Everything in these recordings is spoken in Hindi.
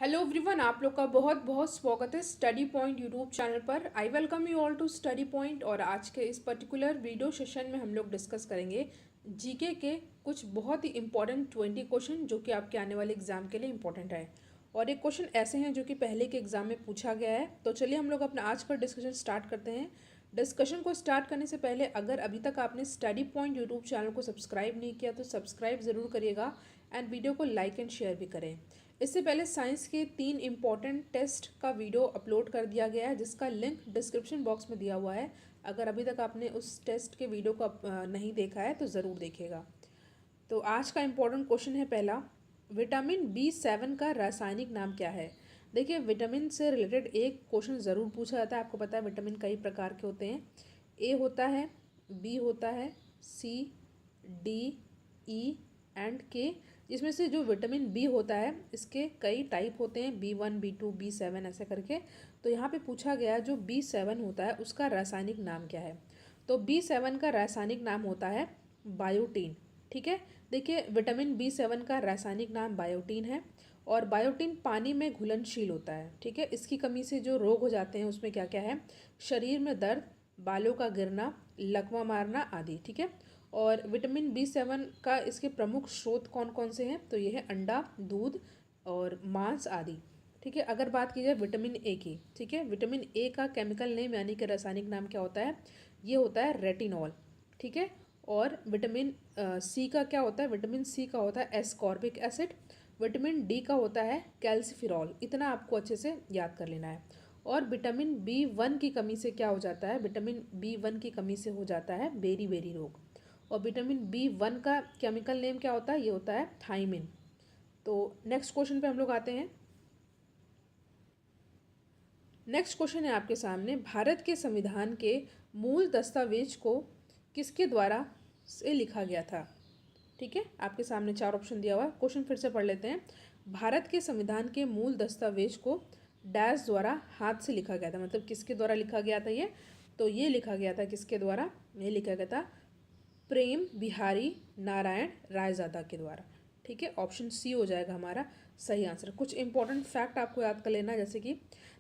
हेलो एवरीवन, आप लोग का बहुत बहुत स्वागत है स्टडी पॉइंट यूट्यूब चैनल पर। I welcome you all to study point. और आज के इस पर्टिकुलर वीडियो सेशन में हम लोग डिस्कस करेंगे जीके के कुछ बहुत ही इंपॉर्टेंट 20 क्वेश्चन जो कि आपके आने वाले एग्जाम के लिए इंपॉर्टेंट है। और ये क्वेश्चन ऐसे हैं जो कि पहले के एग्जाम में पूछा गया है। तो चलिए हम लोग अपना आज का डिस्कशन स्टार्ट करते हैं। डिस्कशन को स्टार्ट करने से पहले अगर अभी तक आपने स्टडी पॉइंट यूट्यूब चैनल को सब्सक्राइब नहीं किया तो सब्सक्राइब ज़रूर करिएगा एंड वीडियो को लाइक एंड शेयर भी करें। इससे पहले साइंस के 3 इम्पॉर्टेंट टेस्ट का वीडियो अपलोड कर दिया गया है जिसका लिंक डिस्क्रिप्शन बॉक्स में दिया हुआ है। अगर अभी तक आपने उस टेस्ट के वीडियो को नहीं देखा है तो ज़रूर देखेगा। तो आज का इम्पॉर्टेंट क्वेश्चन है पहला, विटामिन B7 का रासायनिक नाम क्या है। देखिए, विटामिन से रिलेटेड एक क्वेश्चन ज़रूर पूछा जाता है। आपको पता है विटामिन कई प्रकार के होते हैं। ए होता है, बी होता है, सी, डी, ई एंड के। इसमें से जो विटामिन बी होता है इसके कई टाइप होते हैं, B1, B2, B7 ऐसे करके। तो यहाँ पे पूछा गया जो B7 होता है उसका रासायनिक नाम क्या है। तो B7 का रासायनिक नाम होता है बायोटीन। ठीक है, देखिए विटामिन B7 का रासायनिक नाम बायोटीन है और बायोटीन पानी में घुलनशील होता है। ठीक है, इसकी कमी से जो रोग हो जाते हैं उसमें क्या क्या है, शरीर में दर्द, बालों का गिरना, लकवा मारना आदि। ठीक है, और विटामिन B7 का इसके प्रमुख स्रोत कौन कौन से हैं, तो ये है अंडा, दूध और मांस आदि। ठीक है, अगर बात की जाए विटामिन ए की, ठीक है, विटामिन ए का केमिकल नेम यानी कि रासायनिक नाम क्या होता है, ये होता है रेटिनॉल। ठीक है, और विटामिन सी का क्या होता है, विटामिन सी का होता है एस्कॉर्बिक एसिड। विटामिन डी का होता है कैल्सिफिरॉल। इतना आपको अच्छे से याद कर लेना है। और विटामिन B1 की कमी से क्या हो जाता है, विटामिन B1 की कमी से हो जाता है बेरी बेरी रोग। और विटामिन B1 का केमिकल नेम क्या होता है, ये होता है थायमिन। तो नेक्स्ट क्वेश्चन पे हम लोग आते हैं। नेक्स्ट क्वेश्चन है आपके सामने, भारत के संविधान के मूल दस्तावेज को किसके द्वारा से लिखा गया था। ठीक है, आपके सामने 4 ऑप्शन दिया हुआ है। क्वेश्चन फिर से पढ़ लेते हैं। भारत के संविधान के मूल दस्तावेज को डैश द्वारा हाथ से लिखा गया था, मतलब किसके द्वारा लिखा गया था ये, तो ये लिखा गया था किसके द्वारा, ये लिखा गया था प्रेम बिहारी नारायण रायजादा के द्वारा। ठीक है, ऑप्शन सी हो जाएगा हमारा सही आंसर। कुछ इंपॉर्टेंट फैक्ट आपको याद कर लेना, जैसे कि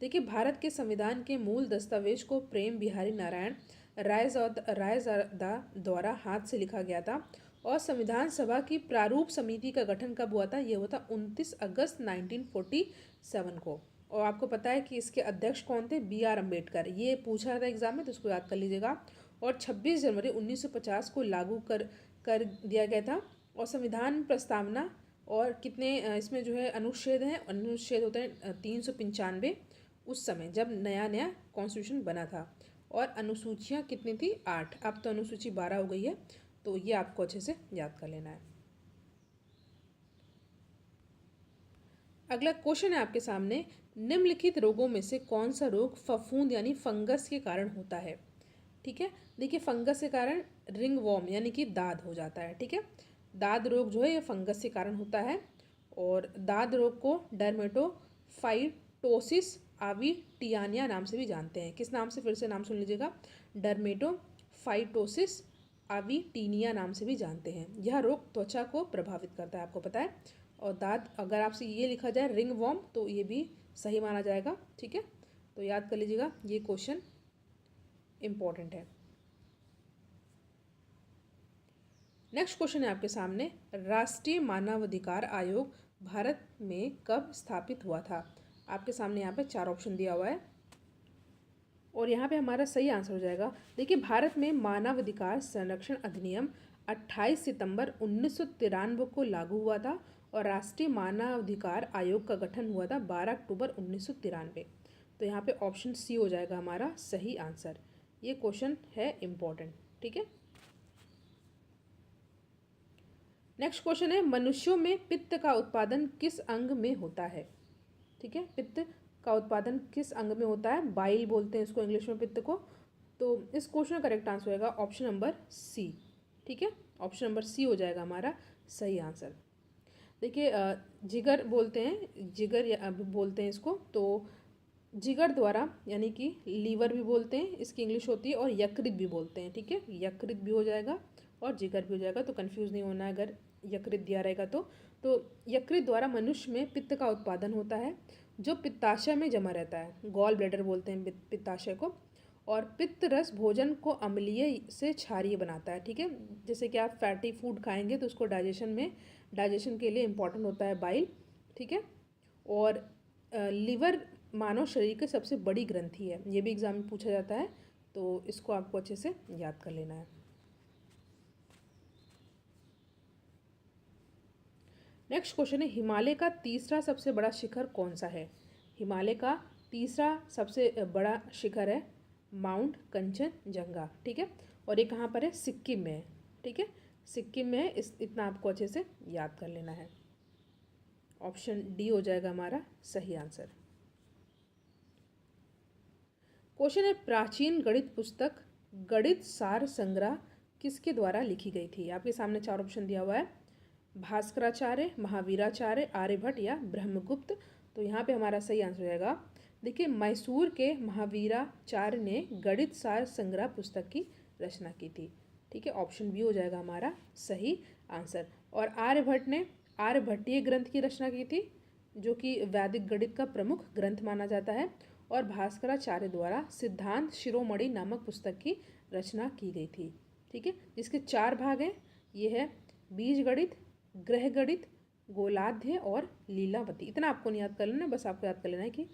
देखिए भारत के संविधान के मूल दस्तावेज को प्रेम बिहारी नारायण रायजादा द्वारा हाथ से लिखा गया था। और संविधान सभा की प्रारूप समिति का गठन कब हुआ था, ये हुआ था 29 अगस्त 1947 को। और आपको पता है कि इसके अध्यक्ष कौन थे, B.R. अम्बेडकर। ये पूछा था एग्जाम में तो उसको याद कर लीजिएगा। और 26 जनवरी 1950 को लागू कर दिया गया था। और संविधान प्रस्तावना और कितने इसमें जो है अनुच्छेद हैं, अनुच्छेद होते हैं 395 उस समय जब नया नया कॉन्स्टिट्यूशन बना था। और अनुसूचियाँ कितनी थी, 8। अब तो अनुसूची 12 हो गई है। तो ये आपको अच्छे से याद कर लेना है। अगला क्वेश्चन है आपके सामने, निम्नलिखित रोगों में से कौन सा रोग फफूंद यानी फंगस के कारण होता है। ठीक है, देखिए फंगस के कारण रिंग वॉर्म यानी कि दाद हो जाता है। ठीक है, दाद रोग जो है ये फंगस के कारण होता है। और दाद रोग को डर्मेटोफाइटोसिस आविटियानिया नाम से भी जानते हैं। किस नाम से, फिर से नाम सुन लीजिएगा, डर्मेटोफाइटोसिस आविटीनिया नाम से भी जानते हैं। यह रोग त्वचा को प्रभावित करता है, आपको पता है। और दाद अगर आपसे ये लिखा जाए रिंग वॉर्म तो ये भी सही माना जाएगा। ठीक है, तो याद कर लीजिएगा, ये क्वेश्चन इम्पॉर्टेंट है। नेक्स्ट क्वेश्चन है आपके सामने, राष्ट्रीय मानवाधिकार आयोग भारत में कब स्थापित हुआ था। आपके सामने यहाँ पे 4 ऑप्शन दिया हुआ है और यहाँ पे हमारा सही आंसर हो जाएगा। देखिए भारत में मानवाधिकार संरक्षण अधिनियम 28 सितंबर 1993 को लागू हुआ था और राष्ट्रीय मानवाधिकार आयोग का गठन हुआ था 12 अक्टूबर 1993। तो यहाँ पे ऑप्शन सी हो जाएगा हमारा सही आंसर। ये क्वेश्चन है इम्पोर्टेंट। ठीक है, नेक्स्ट क्वेश्चन है, मनुष्यों में पित्त का उत्पादन किस अंग में होता है। ठीक है, पित्त का उत्पादन किस अंग में होता है, बाइल बोलते हैं इसको इंग्लिश में पित्त को। तो इस क्वेश्चन का करेक्ट आंसर होगा ऑप्शन नंबर सी। ठीक है, ऑप्शन नंबर सी हो जाएगा हमारा सही आंसर। देखिए जिगर बोलते हैं, जिगर बोलते हैं इसको। तो जिगर द्वारा यानी कि लीवर भी बोलते हैं, इसकी इंग्लिश होती है, और यकृत भी बोलते हैं। ठीक है, यकृत भी हो जाएगा और जिगर भी हो जाएगा, तो कंफ्यूज नहीं होना अगर यकृत दिया रहेगा तो। तो यकृत द्वारा मनुष्य में पित्त का उत्पादन होता है जो पित्ताशय में जमा रहता है, गॉल ब्लैडर बोलते हैं पित्ताशय को। और पित्त रस भोजन को अम्लीय से क्षारीय बनाता है, ठीक है। जैसे कि आप फैटी फूड खाएंगे तो उसको डाइजेशन के लिए इम्पॉर्टेंट होता है बाइल, ठीक है। और लिवर मानव शरीर की सबसे बड़ी ग्रंथि है, ये भी एग्जाम में पूछा जाता है, तो इसको आपको अच्छे से याद कर लेना है। नेक्स्ट क्वेश्चन है, हिमालय का तीसरा सबसे बड़ा शिखर कौन सा है? हिमालय का तीसरा सबसे बड़ा शिखर है माउंट कंचनजंगा, ठीक है। और ये कहाँ पर है? सिक्किम में है, ठीक है, सिक्किम में है। इतना आपको अच्छे से याद कर लेना है। ऑप्शन डी हो जाएगा हमारा सही आंसर। क्वेश्चन है, प्राचीन गणित पुस्तक गणित सार संग्रह किसके द्वारा लिखी गई थी? आपके सामने 4 ऑप्शन दिया हुआ है, भास्कराचार्य, महावीराचार्य, आर्यभट्ट या ब्रह्मगुप्त। तो यहाँ पे हमारा सही आंसर हो जाएगा, देखिए, मैसूर के महावीराचार्य ने गणित सार संग्रह पुस्तक की रचना की थी, ठीक है। ऑप्शन बी हो जाएगा हमारा सही आंसर। और आर्यभट्ट ने आर्यभट्टीय ग्रंथ की रचना की थी जो कि वैदिक गणित का प्रमुख ग्रंथ माना जाता है। और भास्कराचार्य द्वारा सिद्धांत शिरोमणि नामक पुस्तक की रचना की गई थी, ठीक है, जिसके 4 भाग हैं। ये है बीज गणित, ग्रह गणित, गोलाध्य और लीलावती। इतना आपको नहीं याद कर लेना, बस आपको याद कर लेना है कि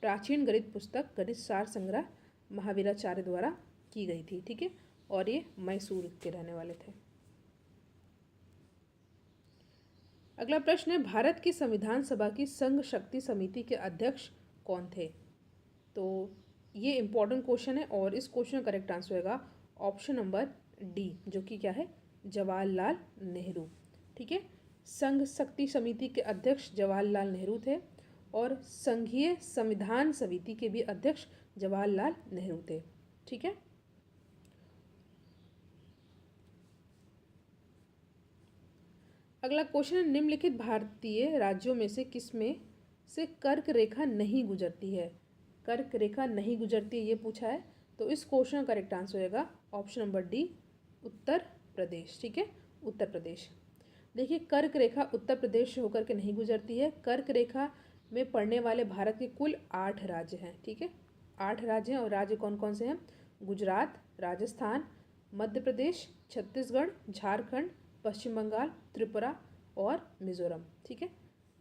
प्राचीन गणित पुस्तक गणित सार संग्रह महावीराचार्य द्वारा की गई थी, ठीक है। और ये मैसूर के रहने वाले थे। अगला प्रश्न है, भारत की संविधान सभा की संघ शक्ति समिति के अध्यक्ष कौन थे? तो ये इंपॉर्टेंट क्वेश्चन है और इस क्वेश्चन का करेक्ट आंसर होगा ऑप्शन नंबर डी, जो कि क्या है? जवाहरलाल नेहरू, ठीक है। संघ शक्ति समिति के अध्यक्ष जवाहरलाल नेहरू थे और संघीय संविधान समिति के भी अध्यक्ष जवाहरलाल नेहरू थे, ठीक है। अगला क्वेश्चन है, निम्नलिखित भारतीय राज्यों में से किस में से कर्क रेखा नहीं गुजरती है? कर्क रेखा नहीं गुजरती है ये पूछा है, तो इस क्वेश्चन का करेक्ट आंसर होगा option number D, Uttar Pradesh, ठीक है, उत्तर प्रदेश। देखिए, कर्क रेखा उत्तर प्रदेश से होकर के नहीं गुजरती है। कर्क रेखा में पड़ने वाले भारत के कुल 8 राज्य हैं, ठीक है, 8 राज्य हैं। और राज्य कौन कौन से हैं? गुजरात, राजस्थान, मध्य प्रदेश, छत्तीसगढ़, झारखंड, पश्चिम बंगाल, त्रिपुरा और मिजोरम, ठीक है।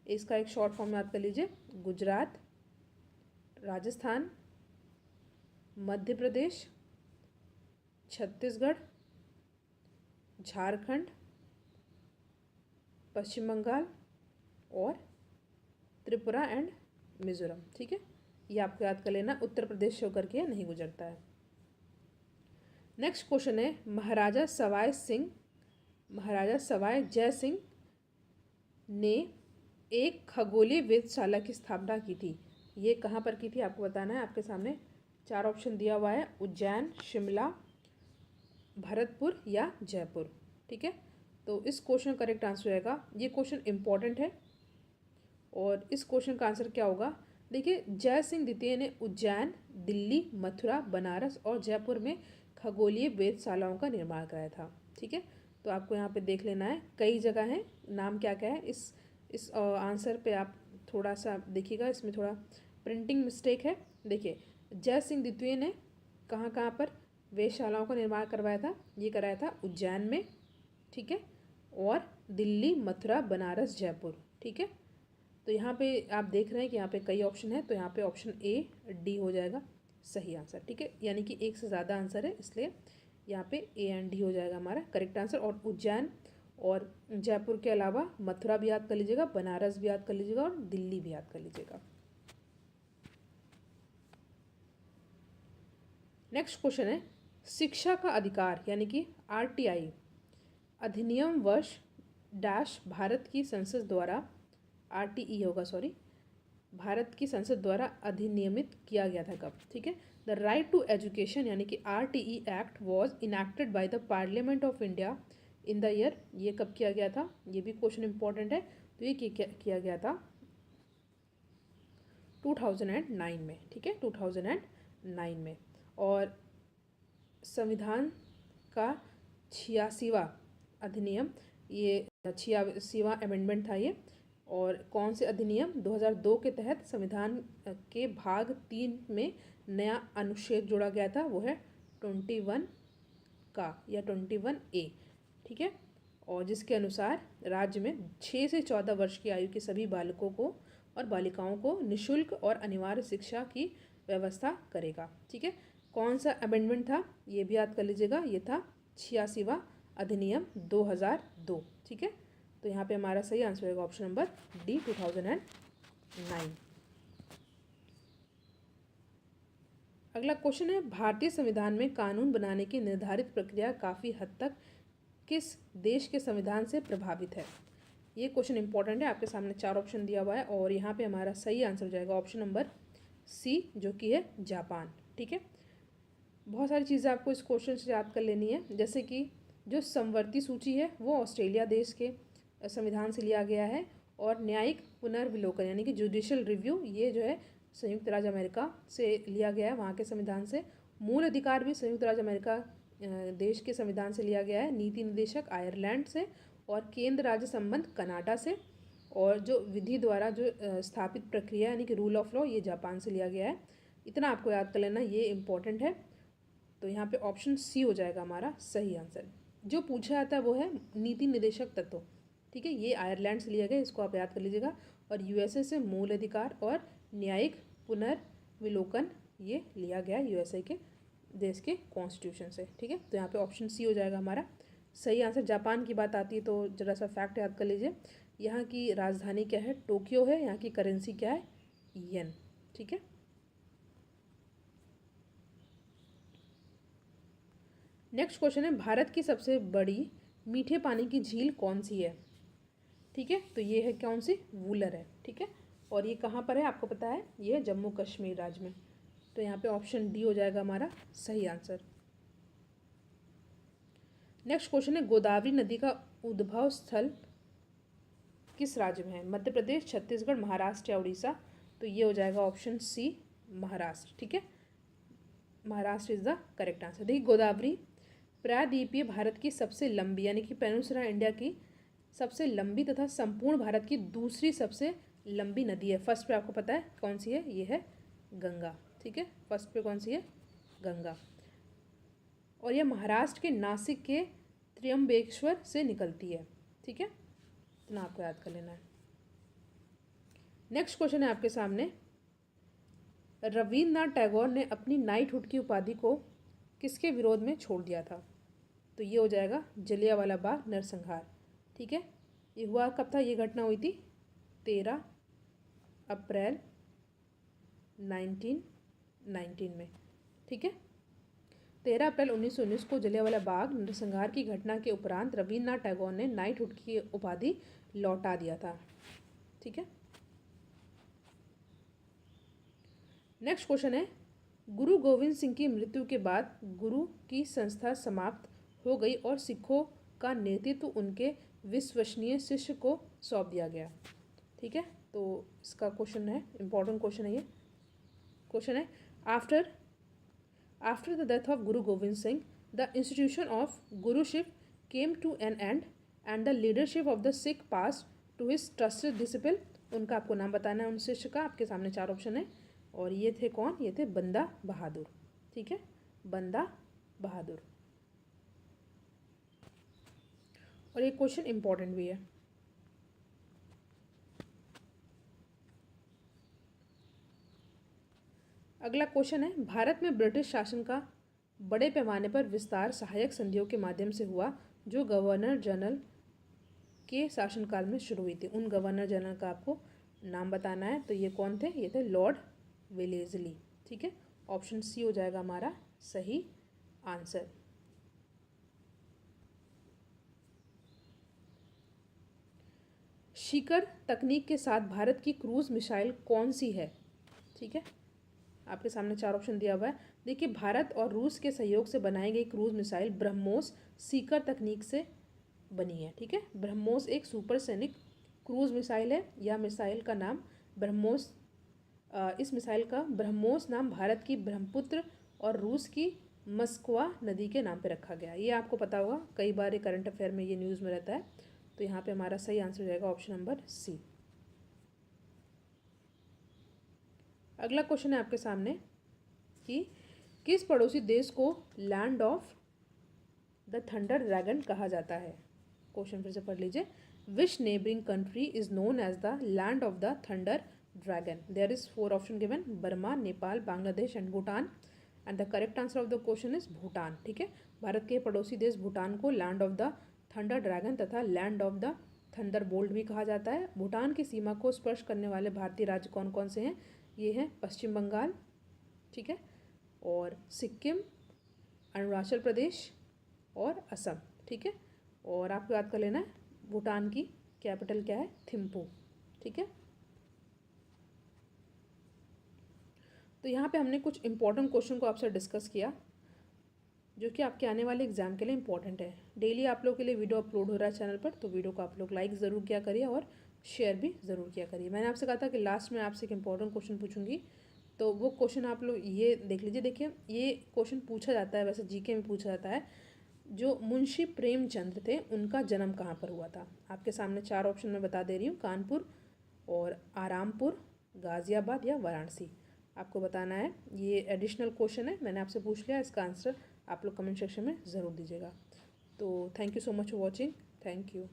इसका एक शॉर्ट फॉर्म याद कर लीजिए, गुजरात, राजस्थान, मध्य प्रदेश, छत्तीसगढ़, झारखंड, पश्चिम बंगाल और त्रिपुरा एंड मिजोरम, ठीक है। ये आपको याद कर लेना, उत्तर प्रदेश से होकर के नहीं गुजरता है। नेक्स्ट क्वेश्चन है, महाराजा सवाई जय सिंह ने एक खगोलीय वेधशाला की स्थापना की थी। ये कहाँ पर की थी आपको बताना है। आपके सामने 4 ऑप्शन दिया हुआ है, उज्जैन, शिमला, भरतपुर या जयपुर, ठीक है। तो इस क्वेश्चन का करेक्ट आंसर आएगा, ये क्वेश्चन इंपॉर्टेंट है और इस क्वेश्चन का आंसर क्या होगा? देखिए, जय सिंह द्वितीय ने उज्जैन, दिल्ली, मथुरा, बनारस और जयपुर में खगोलीय वेधशालाओं का निर्माण कराया था, ठीक है। तो आपको यहाँ पे देख लेना है, कई जगह हैं, नाम क्या क्या है। इस आंसर पे आप थोड़ा सा देखिएगा, इसमें थोड़ा प्रिंटिंग मिस्टेक है। देखिए, जय सिंह द्वितीय ने कहाँ कहाँ पर वेधशालाओं का निर्माण करवाया था? ये कराया था उज्जैन में, ठीक है, और दिल्ली, मथुरा, बनारस, जयपुर, ठीक है। तो यहाँ पे आप देख रहे हैं कि यहाँ पे कई ऑप्शन है, तो यहाँ पे ऑप्शन ए डी हो जाएगा सही आंसर, ठीक है। यानी कि एक से ज़्यादा आंसर है, इसलिए यहाँ पे ए एंड डी हो जाएगा हमारा करेक्ट आंसर। और उज्जैन और जयपुर के अलावा मथुरा भी याद कर लीजिएगा, बनारस भी याद कर लीजिएगा और दिल्ली भी याद कर लीजिएगा। नेक्स्ट क्वेश्चन है, शिक्षा का अधिकार यानी कि आरटीआई अधिनियम वर्ष डैश भारत की संसद द्वारा, आरटीई होगा सॉरी, भारत की संसद द्वारा अधिनियमित किया गया था कब? ठीक है, द राइट टू एजुकेशन यानी कि RTE act was enacted by the parliament of India in the year, ये कब किया गया था? ये भी क्वेश्चन इंपॉर्टेंट है। तो ये किया गया था 2009 में, ठीक है, 2009 में। और संविधान का 86वां अधिनियम ये 86वां अमेंडमेंट था ये। और कौन से अधिनियम 2002 के तहत संविधान के भाग 3 में नया अनुच्छेद जोड़ा गया था, वो है 21 का या 21A, ठीक है। और जिसके अनुसार राज्य में 6 से 14 वर्ष की आयु के सभी बालकों को और बालिकाओं को निःशुल्क और अनिवार्य शिक्षा की व्यवस्था करेगा, ठीक है। कौन सा अमेंडमेंट था ये भी याद कर लीजिएगा, ये था 86वां अधिनियम 2002, ठीक है। तो यहाँ पे हमारा सही आंसर होगा ऑप्शन नंबर डी, 2009। अगला क्वेश्चन है, भारतीय संविधान में कानून बनाने की निर्धारित प्रक्रिया काफ़ी हद तक किस देश के संविधान से प्रभावित है। ये क्वेश्चन इंपॉर्टेंट है, आपके सामने 4 ऑप्शन दिया हुआ है और यहाँ पे हमारा सही आंसर हो जाएगा ऑप्शन नंबर सी, जो कि है जापान, ठीक है। बहुत सारी चीज़ें आपको इस क्वेश्चन से याद कर लेनी है, जैसे कि जो समवर्ती सूची है वो ऑस्ट्रेलिया देश के संविधान से लिया गया है, और न्यायिक पुनर्विलोकन यानी कि जुडिशियल रिव्यू ये जो है संयुक्त राज्य अमेरिका से लिया गया है, वहाँ के संविधान से। मूल अधिकार भी संयुक्त राज्य अमेरिका देश के संविधान से लिया गया है। नीति निदेशक आयरलैंड से, और केंद्र राज्य संबंध कनाडा से, और जो विधि द्वारा जो स्थापित प्रक्रिया यानी कि रूल ऑफ लॉ ये जापान से लिया गया है। इतना आपको याद कर लेना, ये इंपॉर्टेंट है। तो यहाँ पे ऑप्शन सी हो जाएगा हमारा सही आंसर। जो पूछा जाता है वो है नीति निदेशक तत्व, ठीक है, ये आयरलैंड से लिया गया, इसको आप याद कर लीजिएगा। और यूएसए से मूल अधिकार और न्यायिक पुनर्विलोकन ये लिया गया यूएसए के देश के कॉन्स्टिट्यूशन से, ठीक है। तो यहाँ पे ऑप्शन सी हो जाएगा हमारा सही आंसर। जापान की बात आती है तो जरा सा फैक्ट याद कर लीजिए, यहाँ की राजधानी क्या है, टोक्यो है, यहाँ की करेंसी क्या है, येन, ठीक है। नेक्स्ट क्वेश्चन है, भारत की सबसे बड़ी मीठे पानी की झील कौन सी है, ठीक है। तो ये है कौन सी, वूलर है, ठीक है। और ये कहाँ पर है आपको पता है, ये है जम्मू कश्मीर राज्य में। तो यहाँ पे ऑप्शन डी हो जाएगा हमारा सही आंसर। नेक्स्ट क्वेश्चन है, गोदावरी नदी का उद्भव स्थल किस राज्य में है, मध्य प्रदेश, छत्तीसगढ़, महाराष्ट्र या उड़ीसा। तो ये हो जाएगा ऑप्शन सी, महाराष्ट्र, ठीक है। Maharashtra is the correct answer. देखिए, गोदावरी प्रायद्वीपीय भारत की सबसे लंबी यानी कि पेनिनसुला इंडिया की सबसे लंबी तथा संपूर्ण भारत की दूसरी सबसे लंबी नदी है। फर्स्ट पे आपको पता है कौन सी है, ये है गंगा, ठीक है। फर्स्ट पे कौन सी है, गंगा। और यह महाराष्ट्र के नासिक के त्र्यंबकेश्वर से निकलती है, ठीक है। इतना आपको याद कर लेना है। नेक्स्ट क्वेश्चन है आपके सामने, रविन्द्रनाथ टैगोर ने अपनी नाइटहुड की उपाधि को किसके विरोध में छोड़ दिया था। तो ये हो जाएगा जलियांवाला बाग नरसंहार, ठीक है। ये हुआ कब था, ये घटना हुई थी 13 अप्रैल 1919 में, ठीक है। 13 अप्रैल 1919 को जलियांवाला बाग नरसंहार की घटना के उपरांत रविन्द्रनाथ टैगोर ने नाइटहुड की उपाधि लौटा दिया था, ठीक है। नेक्स्ट क्वेश्चन है, गुरु गोविंद सिंह की मृत्यु के बाद गुरु की संस्था समाप्त हो गई और सिखों का नेतृत्व उनके विश्वसनीय शिष्य को सौंप दिया गया, ठीक है। तो इसका क्वेश्चन है, इंपॉर्टेंट क्वेश्चन है ये। क्वेश्चन है, after the death of Guru Gobind Singh the institution of guruship came to an end and the leadership of the Sikh pass to his trusted disciple. उनका आपको नाम बताना है उन शिष्य का, आपके सामने 4 ऑप्शन है। और ये थे कौन, ये थे बंदा बहादुर, ठीक है, बंदा बहादुर। और ये क्वेश्चन इंपॉर्टेंट भी है। अगला क्वेश्चन है, भारत में ब्रिटिश शासन का बड़े पैमाने पर विस्तार सहायक संधियों के माध्यम से हुआ जो गवर्नर जनरल के शासनकाल में शुरू हुई थी। उन गवर्नर जनरल का आपको नाम बताना है। तो ये कौन थे, ये थे लॉर्ड वेलेस्ली, ठीक है। ऑप्शन सी हो जाएगा हमारा सही आंसर। शिखर तकनीक के साथ भारत की क्रूज मिसाइल कौन सी है, ठीक है। आपके सामने 4 ऑप्शन दिया हुआ है। देखिए, भारत और रूस के सहयोग से बनाई गई क्रूज मिसाइल ब्रह्मोस शिखर तकनीक से बनी है, ठीक है। ब्रह्मोस एक सुपरसोनिक क्रूज मिसाइल है। यह मिसाइल का नाम ब्रह्मोस, इस मिसाइल का ब्रह्मोस नाम भारत की ब्रह्मपुत्र और रूस की मस्कवा नदी के नाम पर रखा गया। ये आपको पता होगा, कई बार ये करंट अफेयर में ये न्यूज़ में रहता है। तो यहाँ पे हमारा सही आंसर हो जाएगा ऑप्शन नंबर सी। अगला क्वेश्चन है आपके सामने कि किस पड़ोसी देश को land of the thunder dragon कहा जाता है। क्वेश्चन फिर से पढ़ लीजिए। Which neighbouring country is known as the land of the thunder dragon. There is 4 option given, Burma, Nepal, Bangladesh and Bhutan, and the correct answer of the question is Bhutan. ठीक है, भारत के पड़ोसी देश भूटान को land of the thunder dragon तथा land of the thunder bolt भी कहा जाता है। भूटान की सीमा को स्पर्श करने वाले भारतीय राज्य कौन कौन से हैं? ये हैं पश्चिम बंगाल, ठीक है, और सिक्किम, अरुणाचल प्रदेश और असम। ठीक है, और आपको याद कर लेना है भूटान की कैपिटल क्या है? थिम्पू। ठीक है, तो यहाँ पे हमने कुछ इंपॉर्टेंट क्वेश्चन को आपसे डिस्कस किया जो कि आपके आने वाले एग्जाम के लिए इंपॉर्टेंट है। डेली आप लोग के लिए वीडियो अपलोड हो रहा है चैनल पर, तो वीडियो को आप लोग लाइक ज़रूर किया करिए और शेयर भी ज़रूर किया करिए। मैंने आपसे कहा था कि लास्ट में आपसे एक इंपॉर्टेंट क्वेश्चन पूछूंगी, तो वो क्वेश्चन आप लोग ये देख लीजिए। देखिए, ये क्वेश्चन पूछा जाता है, वैसे जीके में पूछा जाता है, जो मुंशी प्रेमचंद थे उनका जन्म कहाँ पर हुआ था। आपके सामने 4 ऑप्शन में बता दे रही हूँ, कानपुर और आरामपुर, गाज़ियाबाद या वाराणसी। आपको बताना है। ये एडिशनल क्वेश्चन है, मैंने आपसे पूछ लिया, इसका आंसर आप लोग कमेंट सेक्शन में ज़रूर दीजिएगा। तो thank you so much for watching. Thank you.